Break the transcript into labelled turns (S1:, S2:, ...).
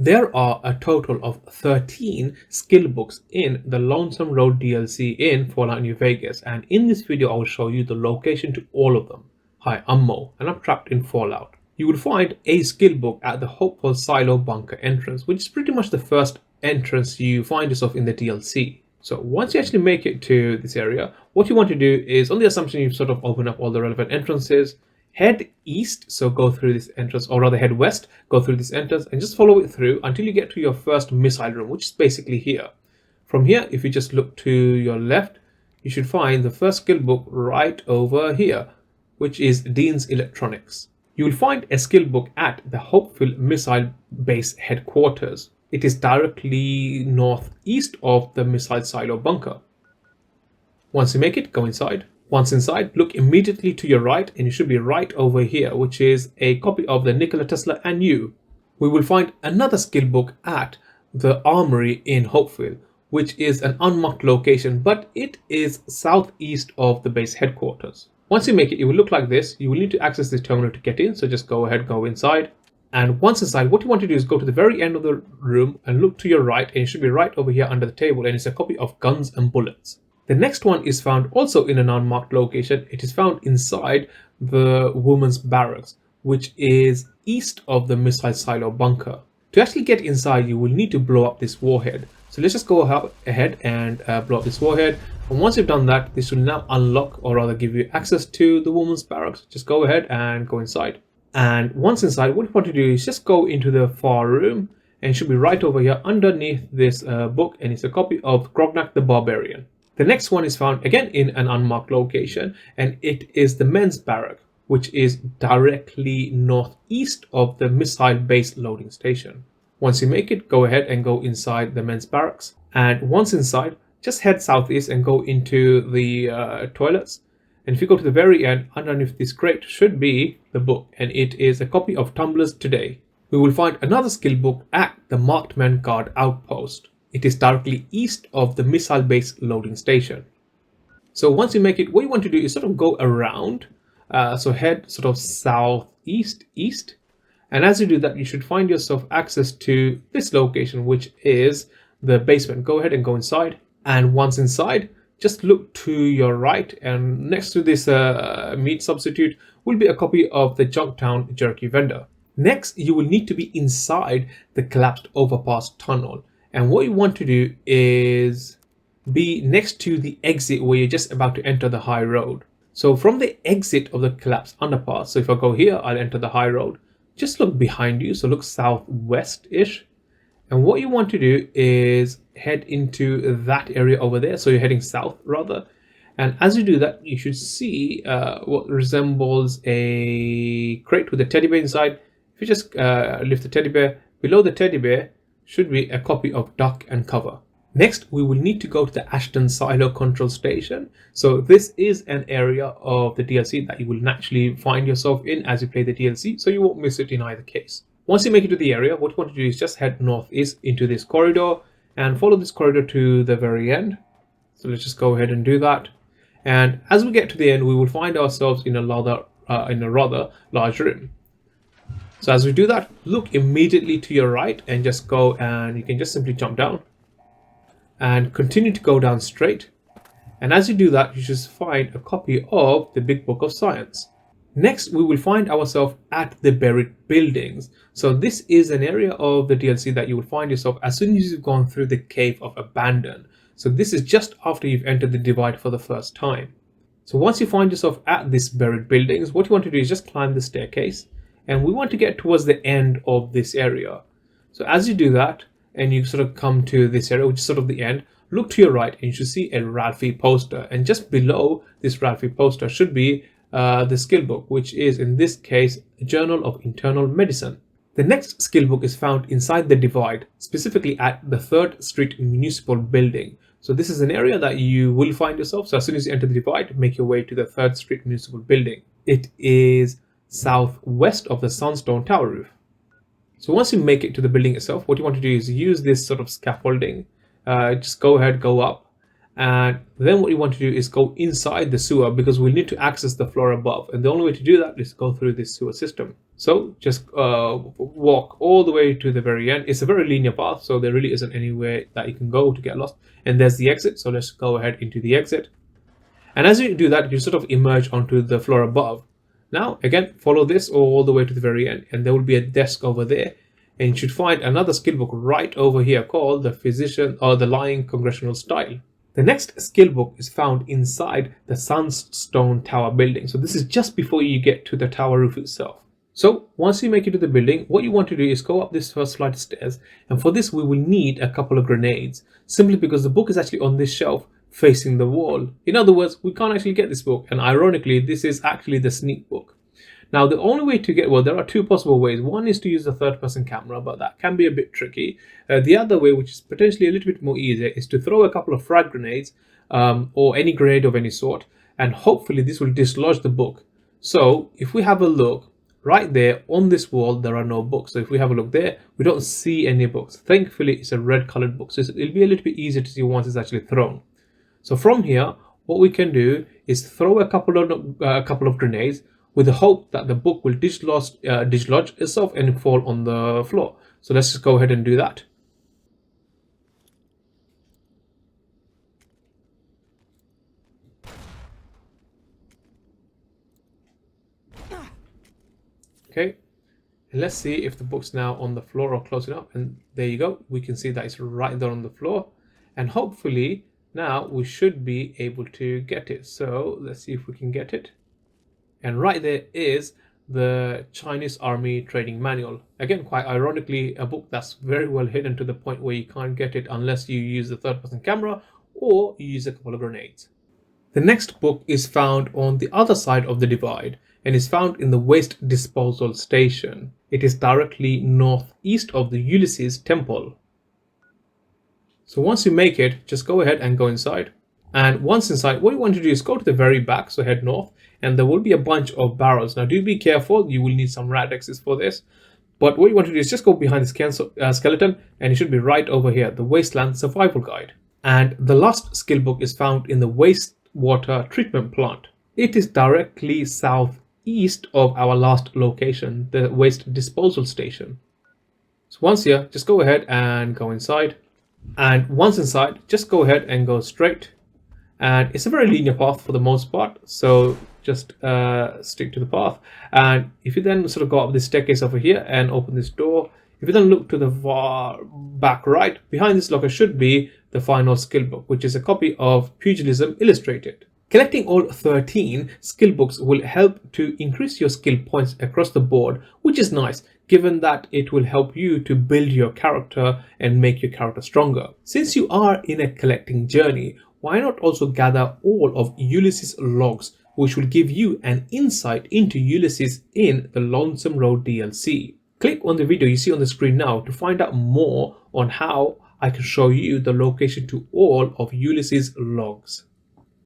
S1: There are a total of 13 skill books in the Lonesome Road DLC in Fallout New Vegas, and in this video I will show you the location to all of them. Hi, I'm Mo and I'm trapped in Fallout. You will find a skill book at the Hopeful Silo Bunker entrance, which is pretty much the first entrance you find yourself in the DLC. So once you actually make it to this area, what you want to do is, on the assumption you've sort of opened up all the relevant entrances, head east, so go through this entrance, or rather head west, go through this entrance and just follow it through until you get to your first missile room, which is basically here. From here, if you just look to your left, you should find the first skill book right over here, which is Dean's Electronics. You will find a skill book at the Hopeful Missile Base headquarters. It is directly northeast of the missile silo bunker. Once you make it, go inside. Once inside, look immediately to your right and you should be right over here, which is a copy of the Nikola Tesla and You. We will find another skill book at the Armory in Hopeville, which is an unmarked location, but it is southeast of the base headquarters. Once you make it, it will look like this. You will need to access this terminal to get in, so just go ahead, go inside. And once inside, what you want to do is go to the very end of the room and look to your right, and it should be right over here under the table, and it's a copy of Guns and Bullets. The next one is found also in an unmarked location. It is found inside the women's barracks, which is east of the missile silo bunker. To actually get inside, you will need to blow up this warhead. So let's just go ahead and blow up this warhead. And once you've done that, this will now unlock, or rather give you access to the women's barracks. Just go ahead and go inside. And once inside, what you want to do is just go into the far room, and it should be right over here underneath this book, and it's a copy of Grognak the Barbarian. The next one is found again in an unmarked location, and it is the men's barrack, which is directly northeast of the missile base loading station. Once you make it, go ahead and go inside the men's barracks. And once inside, just head southeast and go into the toilets. And if you go to the very end, underneath this crate should be the book, and it is a copy of Tumblers Today. We will find another skill book at the Marked Men Guard outpost. It is directly east of the missile base loading station. So once you make it, what you want to do is sort of go around. So head sort of southeast, east. And as you do that, you should find yourself access to this location, which is the basement. Go ahead and go inside. And once inside, just look to your right. And next to this meat substitute will be a copy of the Junktown Jerky Vendor. Next, you will need to be inside the collapsed overpass tunnel. And what you want to do is be next to the exit where you're just about to enter the high road. So from the exit of the collapsed underpass, so if I go here, I'll enter the high road. Just look behind you, so look southwest-ish. And what you want to do is head into that area over there. So you're heading south rather. And as you do that, you should see what resembles a crate with a teddy bear inside. If you just lift the teddy bear, below the teddy bear should be a copy of Duck and Cover. Next, we will need to go to the Ashton Silo Control Station. So this is an area of the DLC that you will naturally find yourself in as you play the DLC, so you won't miss it in either case. Once you make it to the area, what you want to do is just head northeast into this corridor and follow this corridor to the very end. So let's just go ahead and do that. And as we get to the end, we will find ourselves in a rather large room. So as we do that, look immediately to your right and just go, and you can just simply jump down and continue to go down straight. And as you do that, you should find a copy of the Big Book of Science. Next, we will find ourselves at the Buried Buildings. So this is an area of the DLC that you will find yourself as soon as you've gone through the Cave of Abandon. So this is just after you've entered the Divide for the first time. So once you find yourself at this Buried Buildings, what you want to do is just climb the staircase. And we want to get towards the end of this area. So as you do that, and you sort of come to this area, which is sort of the end, look to your right and you should see a Ralphie poster. And just below this Ralphie poster should be the skill book, which is in this case, a Journal of Internal Medicine. The next skill book is found inside the Divide, specifically at the 3rd Street Municipal Building. So this is an area that you will find yourself. So as soon as you enter the Divide, make your way to the 3rd Street Municipal Building. It is southwest of the Sunstone Tower roof. So once you make it to the building itself, what you want to do is use this sort of scaffolding. Just go ahead, go up, And then what you want to do is go inside the sewer, because we'll need to access the floor above, and the only way to do that is to go through this sewer system. So just walk all the way to the very end. It's a very linear path, so there really isn't anywhere that you can go to get lost. And there's the exit, so let's go ahead into the exit. And as you do that, you sort of emerge onto the floor above. Now again, follow this all the way to the very end, and there will be a desk over there, and you should find another skill book right over here called the Physician or the Lying Congressional Style. The next skill book is found inside the Sunstone Tower building. So this is just before you get to the tower roof itself. So once you make it to the building, what you want to do is go up this first flight of stairs. And for this, we will need a couple of grenades, simply because the book is actually on this shelf facing the wall. In other words, we can't actually get this book. And ironically, this is actually the sneak book. Now, the only way to get, well, there are two possible ways. One is to use the third-person camera, but that can be a bit tricky. The other way, which is potentially a little bit more easier, is to throw a couple of frag grenades or any grenade of any sort, and hopefully this will dislodge the book. So if we have a look, right there on this wall, there are no books. So if we have a look there, we don't see any books. Thankfully, it's a red-colored book, so it'll be a little bit easier to see once it's actually thrown. So from here, what we can do is throw a couple of grenades, with the hope that the book will dislodge itself and fall on the floor. So let's just go ahead and do that. Okay, and let's see if the book's now on the floor or close enough. And there you go. We can see that it's right there on the floor. And hopefully now we should be able to get it. So let's see if we can get it. And right there is the Chinese Army Training Manual. Again, quite ironically, a book that's very well hidden to the point where you can't get it unless you use the third-person camera or you use a couple of grenades. The next book is found on the other side of the divide and is found in the waste disposal station. It is directly northeast of the Ulysses Temple. So once you make it, just go ahead and go inside. And once inside, what you want to do is go to the very back, so head north, and there will be a bunch of barrels. Now do be careful, you will need some radexes for this. But what you want to do is just go behind the skeleton, and it should be right over here, the Wasteland Survival Guide. And the last skill book is found in the wastewater treatment plant. It is directly southeast of our last location, the waste disposal station. So once here, just go ahead and go inside. And once inside, just go ahead and go straight. And it's a very linear path for the most part, so just stick to the path. And if you then sort of go up this staircase over here and open this door, if you then look to the far back right, behind this locker should be the final skill book, which is a copy of Pugilism Illustrated. Collecting all 13 skill books will help to increase your skill points across the board, which is nice, given that it will help you to build your character and make your character stronger. Since you are in a collecting journey, why not also gather all of Ulysses' logs, which will give you an insight into Ulysses in the Lonesome Road DLC. Click on the video you see on the screen now to find out more on how I can show you the location to all of Ulysses' logs.